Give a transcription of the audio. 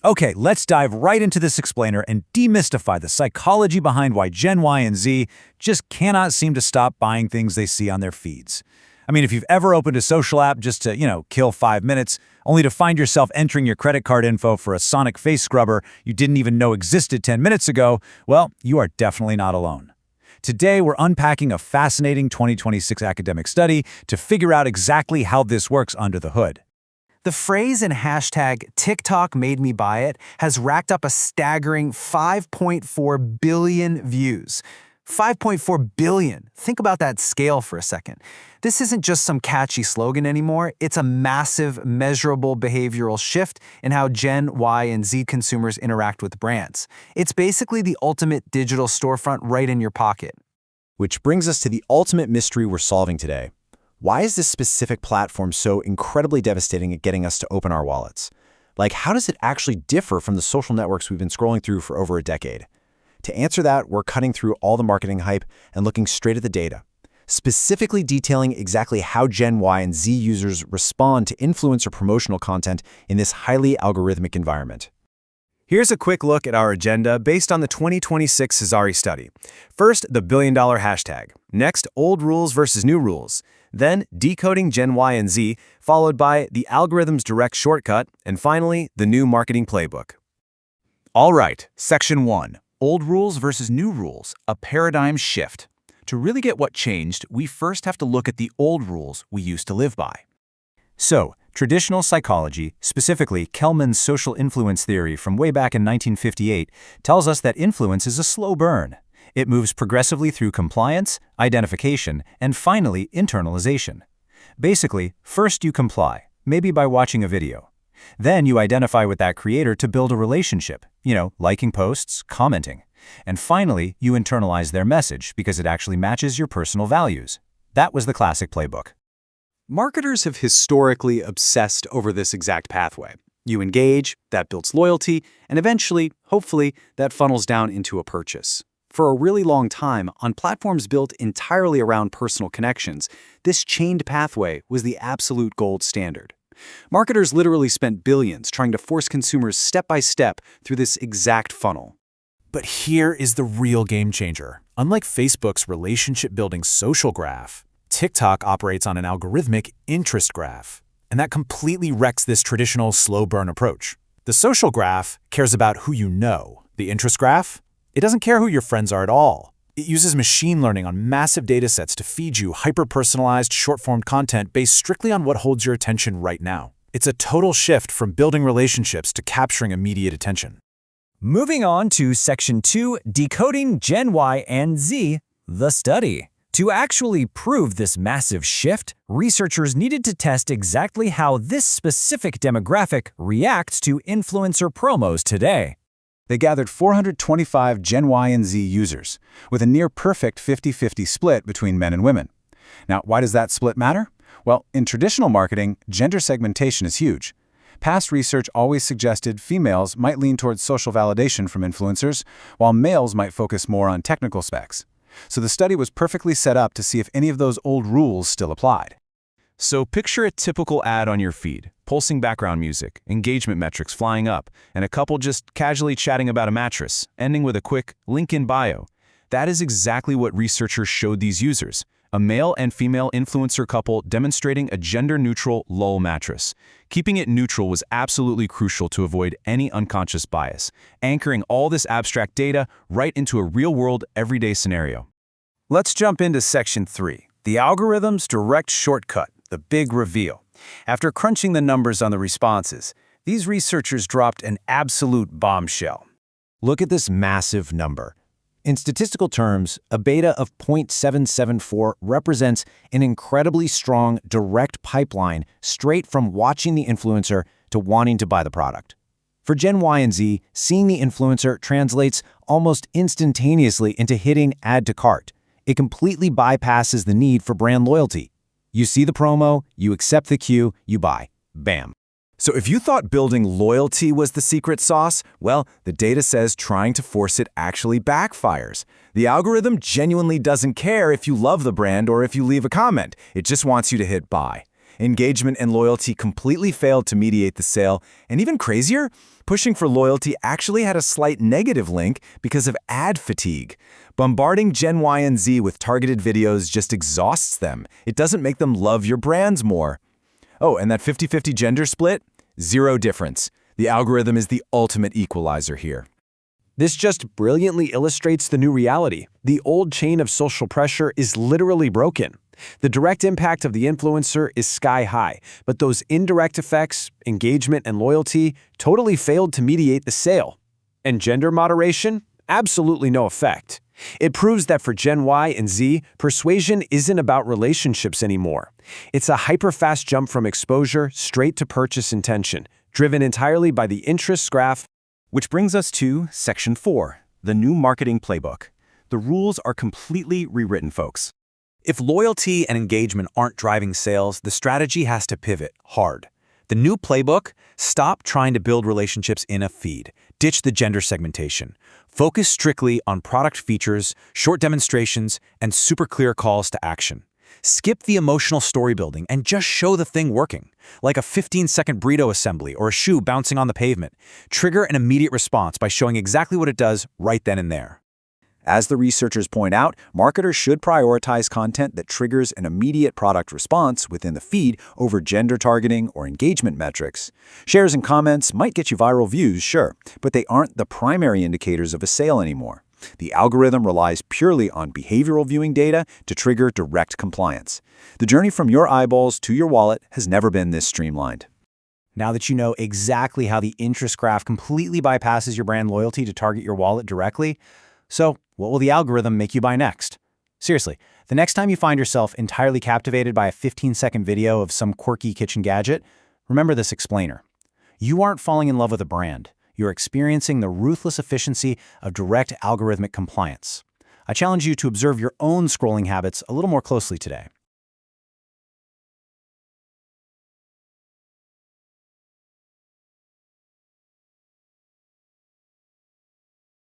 Okay, let's dive right into this explainer and demystify the psychology behind why Gen Y and Z just cannot seem to stop buying things they see on their feeds. I mean, if you've ever opened a social app just to, kill 5 minutes, only to find yourself entering your credit card info for a sonic face scrubber you didn't even know existed 10 minutes ago, well, you are definitely not alone. Today, we're unpacking a fascinating 2026 academic study to figure out exactly how this works under the hood. The phrase and hashtag TikTok made me buy it has racked up a staggering 5.4 billion views. 5.4 billion. Think about that scale for a second. This isn't just some catchy slogan anymore. It's a massive, measurable behavioral shift in how Gen Y and Z consumers interact with brands. It's basically the ultimate digital storefront right in your pocket. Which brings us to the ultimate mystery we're solving today. Why is this specific platform so incredibly devastating at getting us to open our wallets? Like, how does it actually differ from the social networks we've been scrolling through for over a decade? To answer that, we're cutting through all the marketing hype and looking straight at the data, specifically detailing exactly how Gen Y and Z users respond to influencer promotional content in this highly algorithmic environment. Here's a quick look at our agenda based on the 2026 Hazari study. First, the billion-dollar hashtag. Next, old rules versus new rules. Then, decoding Gen Y and Z, followed by the algorithm's direct shortcut, and finally, the new marketing playbook. All right, Section 1. Old rules versus new rules, a paradigm shift. To really get what changed, we first have to look at the old rules we used to live by. So, traditional psychology, specifically Kelman's social influence theory from way back in 1958, tells us that influence is a slow burn. It moves progressively through compliance, identification, and finally, internalization. Basically, first you comply, maybe by watching a video. Then you identify with that creator to build a relationship, liking posts, commenting. And finally, you internalize their message because it actually matches your personal values. That was the classic playbook. Marketers have historically obsessed over this exact pathway. You engage, that builds loyalty, and eventually, hopefully, that funnels down into a purchase. For a really long time, on platforms built entirely around personal connections, this chained pathway was the absolute gold standard. Marketers literally spent billions trying to force consumers step by step through this exact funnel. But here is the real game changer. Unlike Facebook's relationship-building social graph, TikTok operates on an algorithmic interest graph. And that completely wrecks this traditional slow burn approach. The social graph cares about who you know. The interest graph? It doesn't care who your friends are at all. It uses machine learning on massive datasets to feed you hyper-personalized, short-form content based strictly on what holds your attention right now. It's a total shift from building relationships to capturing immediate attention. Moving on to Section 2, Decoding Gen Y and Z, the study. To actually prove this massive shift, researchers needed to test exactly how this specific demographic reacts to influencer promos today. They gathered 425 Gen Y and Z users, with a near-perfect 50-50 split between men and women. Now, why does that split matter? Well, in traditional marketing, gender segmentation is huge. Past research always suggested females might lean towards social validation from influencers, while males might focus more on technical specs. So the study was perfectly set up to see if any of those old rules still applied. So picture a typical ad on your feed, pulsing background music, engagement metrics flying up, and a couple just casually chatting about a mattress, ending with a quick link in bio. That is exactly what researchers showed these users. A male and female influencer couple demonstrating a gender-neutral lull mattress. Keeping it neutral was absolutely crucial to avoid any unconscious bias, anchoring all this abstract data right into a real-world, everyday scenario. Let's jump into Section 3, the algorithm's direct shortcut, the big reveal. After crunching the numbers on the responses, these researchers dropped an absolute bombshell. Look at this massive number. In statistical terms, a beta of 0.774 represents an incredibly strong direct pipeline straight from watching the influencer to wanting to buy the product. For Gen Y and Z, seeing the influencer translates almost instantaneously into hitting add to cart. It completely bypasses the need for brand loyalty. You see the promo, you accept the cue, you buy. Bam. So if you thought building loyalty was the secret sauce, well, the data says trying to force it actually backfires. The algorithm genuinely doesn't care if you love the brand or if you leave a comment. It just wants you to hit buy. Engagement and loyalty completely failed to mediate the sale, and even crazier, pushing for loyalty actually had a slight negative link because of ad fatigue. Bombarding Gen Y and Z with targeted videos just exhausts them. It doesn't make them love your brands more. Oh, and that 50-50 gender split? Zero difference. The algorithm is the ultimate equalizer here. This just brilliantly illustrates the new reality. The old chain of social pressure is literally broken. The direct impact of the influencer is sky high, but those indirect effects, engagement and loyalty, totally failed to mediate the sale. And gender moderation? Absolutely no effect. It proves that for Gen Y and Z, persuasion isn't about relationships anymore. It's a hyper-fast jump from exposure straight to purchase intention, driven entirely by the interests graph. Which brings us to Section 4, the new marketing playbook. The rules are completely rewritten, folks. If loyalty and engagement aren't driving sales, the strategy has to pivot hard. The new playbook: stop trying to build relationships in a feed. Ditch the gender segmentation. Focus strictly on product features, short demonstrations, and super clear calls to action. Skip the emotional story building and just show the thing working, like a 15-second burrito assembly or a shoe bouncing on the pavement. Trigger an immediate response by showing exactly what it does right then and there. As the researchers point out, marketers should prioritize content that triggers an immediate product response within the feed over gender targeting or engagement metrics. Shares and comments might get you viral views, sure, but they aren't the primary indicators of a sale anymore. The algorithm relies purely on behavioral viewing data to trigger direct compliance. The journey from your eyeballs to your wallet has never been this streamlined. Now that you know exactly how the interest graph completely bypasses your brand loyalty to target your wallet directly, so what will the algorithm make you buy next? Seriously, the next time you find yourself entirely captivated by a 15-second video of some quirky kitchen gadget, remember this explainer. You aren't falling in love with a brand. You're experiencing the ruthless efficiency of direct algorithmic compliance. I challenge you to observe your own scrolling habits a little more closely today.